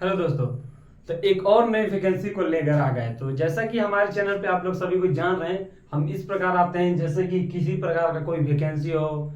Hello दोस्तों। तो एक और नई वैकेंसी को लेकर आ गए। तो जैसा कि हमारे चैनल पे आप लोग सभी कुछ जान रहे हैं, हम इस प्रकार आते हैं जैसे कि किसी प्रकार का कोई वैकेंसी हो,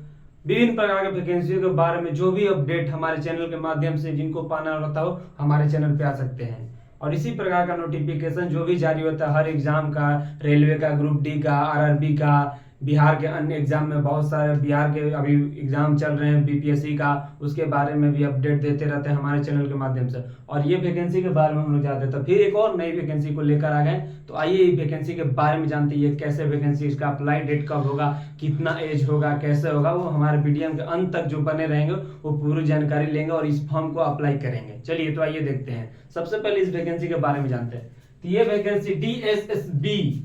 विभिन्न प्रकार के वैकेंसियों के बारे में जो भी अपडेट हमारे चैनल के माध्यम से जिनको पाना होता हो हमारे चैनल पे आ सकते हैं। और इसी प्रकार का नोटिफिकेशन जो भी जारी होता है हर एग्जाम का, रेलवे का, ग्रुप डी का, आरआरबी का, बिहार के अन्य एग्जाम में बहुत सारे बिहार के अभी एग्जाम चल रहे हैं बीपीएससी का, उसके बारे में भी अपडेट देते रहते हैं हमारे चैनल के माध्यम से। और ये वैकेंसी के बारे में हम लोग जानते हैं, तो फिर एक और नई वैकेंसी को लेकर आ गए। तो आइए ये वैकेंसी के बारे में जानते हैं, कैसे वैकेंसी, इसका अप्लाई डेट कब होगा, कितना एज होगा, कैसे होगा, वो हमारे वीडियो के अंत तक जो बने रहेंगे वो पूरी जानकारी लेंगे और इस फॉर्म को अप्लाई करेंगे। चलिए तो आइए देखते हैं। सबसे पहले इस वैकेंसी के बारे में जानते हैं। तो ये वैकेंसी DSSB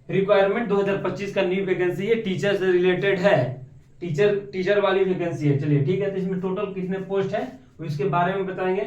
रिक्वायरमेंट 2025 का न्यू वैकेंसी है, टीचर से रिलेटेड है, टीचर वाली वैकेंसी है। चलिए ठीक है। तो इसमें टोटल कितने पोस्ट है वो इसके बारे में बताएंगे।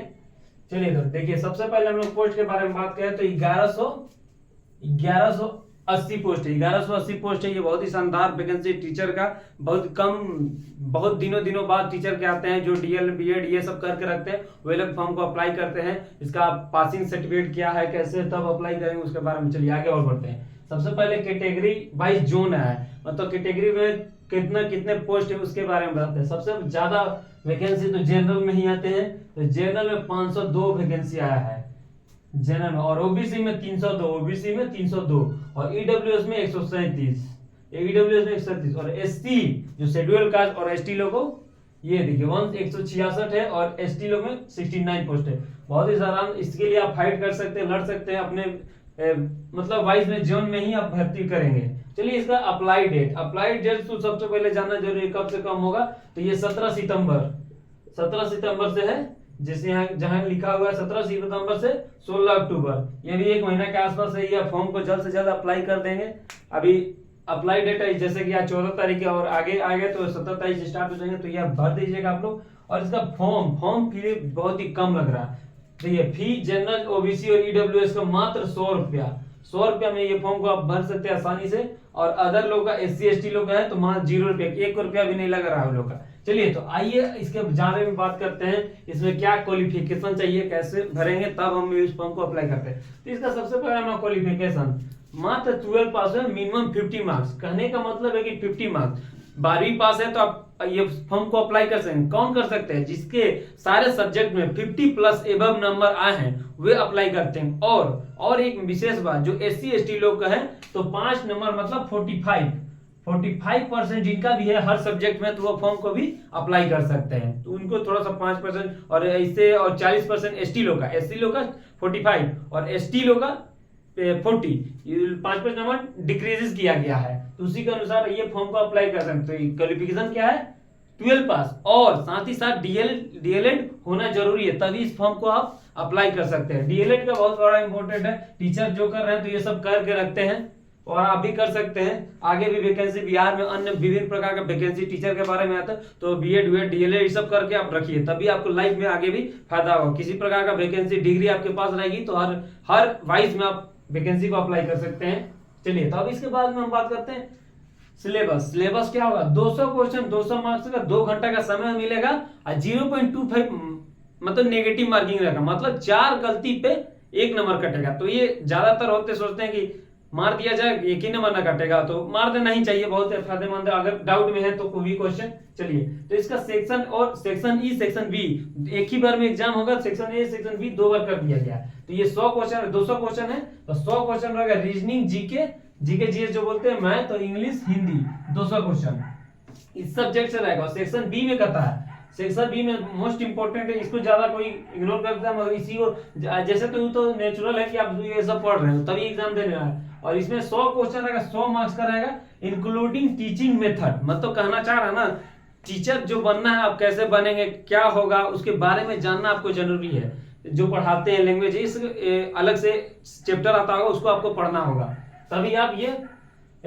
चलिए तो देखिए, सबसे पहले हम लोग पोस्ट के बारे में बात करें तो 1180 पोस्ट है। 1180 पोस्ट है। ये बहुत ही शानदार वैकेंसी टीचर का। बहुत दिनों बाद टीचर के आते हैं जो डीएल बीएड ये सब करके रखते हैं, वे लोग फॉर्म को अप्लाई करते हैं। इसका पासिंग सर्टिफिकेट क्या है, कैसे तब अप्लाई करेंगे, उसके बारे में चलिए आगे और बढ़ते हैं। सबसे पहले कैटेगरी वाइज जोन है, मतलब कैटेगरी में कितने पोस्ट है उसके बारे में बताते हैं। सबसे ज्यादा वैकेंसी तो जनरल में ही आते हैं। तो जनरल में 502 वैकेंसी आया है जनरल में, और ओबीसी में 302 और ईडब्ल्यूएस में 137 और एसटी जो शेड्यूल कास्ट और एसटी लोगों ये देखिए 166 है और एसटी लोग में 69 पोस्ट है। बहुत ही सारा, इसके लिए आप फाइट कर सकते हैं, लड़ सकते हैं अपने मतलब वाइज में जोन में ही आप भर्ती करेंगे। चलिए इसका अप्लाई डेट तो सबसे पहले जानना जरूरी है, कब से कम होगा। तो ये 17 सितंबर से है, जैसे यहाँ जहां लिखा हुआ है 17 सितंबर से 16 अक्टूबर, ये भी एक महीना के आसपास है। ये फॉर्म को जल्द से जल्द अप्लाई कर देंगे। अभी अप्लाई डेट है जैसे कि आज 14 तारीख है और आगे आएगा तो 17 तारीख से स्टार्ट हो जाएंगे, तो ये भर दीजिएगा आप लोग। और इसका फॉर्म फी बहुत ही कम लग रहा है। तो ये फी जनरल ओबीसी और ईडब्ल्यूएस का मात्र 100 रुपया में ये फॉर्म को आप भर सकते हैं आसानी से। और अदर लोग का SC ST लोग का है तो मात्र 0 रुपया, 1 रुपया भी नहीं लग रहा है लोग का। चलिए तो आइए इसके बारे में बात करते हैं, इसमें क्या क्वालिफिकेशन चाहिए, कैसे भरेंगे, तब हम इस फॉर्म को अप्लाई करते हैं। तो इसका सबसे पहला क्वालिफिकेशन मात्र 12 पास है, मिनिमम 50 मार्क्स। कहने का मतलब है कि 50 मार्क्स, 12वीं पास है तो आप ये फॉर्म को अप्लाई कर सकते हैं। कौन कर सकते हैं? जिसके सारे सब्जेक्ट में 50 प्लस एबव नंबर आए हैं वे अप्लाई करते हैं। और एक विशेष बात, जो SC ST लोग का है तो 5 नंबर मतलब 45% जिनका भी है हर सब्जेक्ट में, तो वो फॉर्म को भी अप्लाई कर सकते हैं। तो उनको थोड़ा सा 5% और इससे और 40% ST लोग का 45 और ST लोग का 40, 5 नंबर डिक्रीजेस किया गया है। तो उसी के अनुसार ये फॉर्म को अप्लाई कर सकते हैं। क्वालिफिकेशन क्या है? 12 पास और साथ ही साथ डीएलएड होना जरूरी है, तभी इस फॉर्म को आप अप्लाई कर सकते हैं। डीएलएड का बहुत बड़ा इंपॉर्टेंट है। टीचर जो कर रहे हैं तो ये सब करके रखते हैं और आप भी कर सकते हैं। आगे भी वैकेंसी बिहार में अन्य विभिन्न प्रकार का वैकेंसी टीचर के बारे में आता है, तो बीएड डीएलएड ये सब करके आप रखिए, तभी आपको लाइफ में आगे भी फायदा होगा। किसी प्रकार का वैकेंसी डिग्री आपके पास रहेगी तो हर वाइज में आप वैकेंसी को अप्लाई कर सकते हैं। चलिए तो अब इसके बाद में हम बात करते हैं सिलेबस क्या होगा। 200 क्वेश्चन, 200 मार्क्स का, 2 घंटा का समय मिलेगा और 0.25 मतलब नेगेटिव मार्किंग रहेगा, मतलब 4 गलती पे 1 नंबर कटेगा। तो ये ज्यादातर होते सोचते हैं कि मार दिया जाए, 1 ही नंबर ना कटेगा, तो मार देना ही चाहिए, बहुत फायदेमंद है अगर डाउट में है तो कोई भी क्वेश्चन। चलिए तो इसका सेक्शन और सेक्शन ई सेक्शन बी एक ही बार में एग्जाम होगा। सेक्शन ए सेक्शन बी 2 बार कर दिया गया। तो ये 100 क्वेश्चन, 200 क्वेश्चन है तो 100 क्वेश्चन रहेगा रीजनिंग, जीके जीएस जो बोलते हैं, मैथ और इंग्लिश हिंदी, 200 क्वेश्चन इस सब्जेक्ट से रहेगा। सेक्शन बी में कहता है, सेक्शन बी में मोस्ट इंपोर्टेंट है, इसको ज्यादा कोई इग्नोर करता है, मगर इसी को जैसे तो नेचुरल है कि आप ये सब पढ़ रहे हो तभी एग्जाम देने वाला है। और इसमें 100 क्वेश्चन रहेगा, 100 मार्क्स का रहेगा, इंक्लूडिंग टीचिंग मेथड। मतलब कहना चाह रहा है ना, टीचर जो बनना है आप कैसे बनेंगे, क्या होगा, उसके बारे में जानना आपको जरूरी है। जो पढ़ाते हैं लैंग्वेज, इस अलग से चैप्टर आता होगा, उसको आपको पढ़ना होगा, तभी आप ये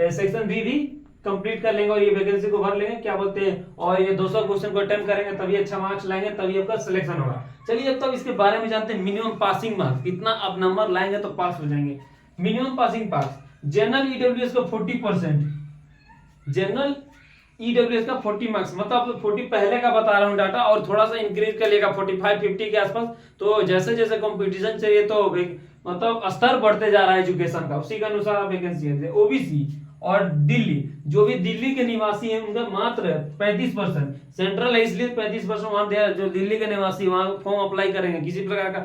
सेक्शन बी भी कंप्लीट कर लेंगे और ये वैकेंसी को भर लेंगे, क्या बोलते हैं, और ये 200 क्वेश्चन को अटेम्प्ट करेंगे, तभी अच्छा मार्क्स लाएंगे, तभी आपका सिलेक्शन होगा। चलिए अब तक इसके बारे में जानते हैं। मिनिमम पासिंग मार्क्स कितना आप नंबर लाएंगे तो पास हो जाएंगे। Minimum passing marks general EWS को 40%, जनरल ईडब्ल्यूएस का 40 मार्क्स, मतलब 40 पहले का बता रहा हूँ डाटा, और थोड़ा सा इंक्रीज कर लेगा 45-50 के आसपास। तो जैसे जैसे कंपटीशन चाहिए तो मतलब स्तर बढ़ते जा रहा है एजुकेशन का, उसी के अनुसार वैकेंसी है। ओबीसी और दिल्ली, जो भी दिल्ली के निवासी हैं उनका मात्र 35%, सेंट्रल है इसलिए 35% वहां दे, जो दिल्ली के निवासी वहां फॉर्म अप्लाई करेंगे किसी प्रकार का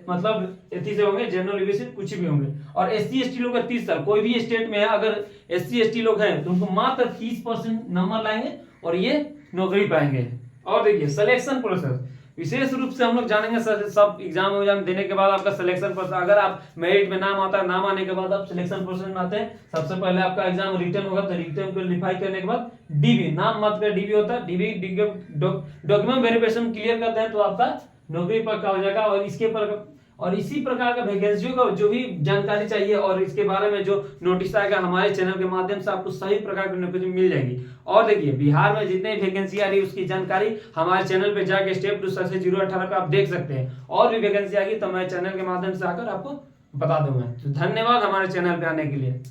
मतलब एथी से होंगे, जनरल ओबीसी कुछ भी होंगे। और एससी एसटी लोग का 30 साल, कोई भी स्टेट में है अगर एससी एसटी लोग हैं तो उनको मात्र 30% नंबर लाएंगे और ये नौकरी पाएंगे। और देखिए सिलेक्शन प्रोसेस विशेष रूप से हम लोग जानेंगे सब एग्जाम देने के बाद आपका सिलेक्शन प्रोसेस, अगर आप मेरिट में नाम आता है, नाम आने के बाद आप सिलेक्शन प्रोसेस में आते हैं। सबसे पहले आपका एग्जाम रिटन होगा, तो रिटन को लिफाई करने के बाद डीबी, नाम मत का डीबी होता है, डीबी डॉक्यूमेंट वेरिफिकेशन क्लियर करते हैं तो आपका नौकरी पक्का हो जाएगा। और इसी प्रकार का वैकेंसियों का जो भी जानकारी चाहिए और इसके बारे में जो नोटिस आएगा हमारे चैनल के माध्यम से आपको सही प्रकार की नौकरी मिल जाएगी। और देखिए बिहार में जितने वैकेंसी आ रही है उसकी जानकारी हमारे चैनल पे जाके स्टेप टू सक्सेस 018 पे आप देख सकते हैं। और भी वैकेंसी आएगी तो मैं चैनल के माध्यम से आकर आपको बता दूंगा। तो धन्यवाद हमारे चैनल पे आने के लिए।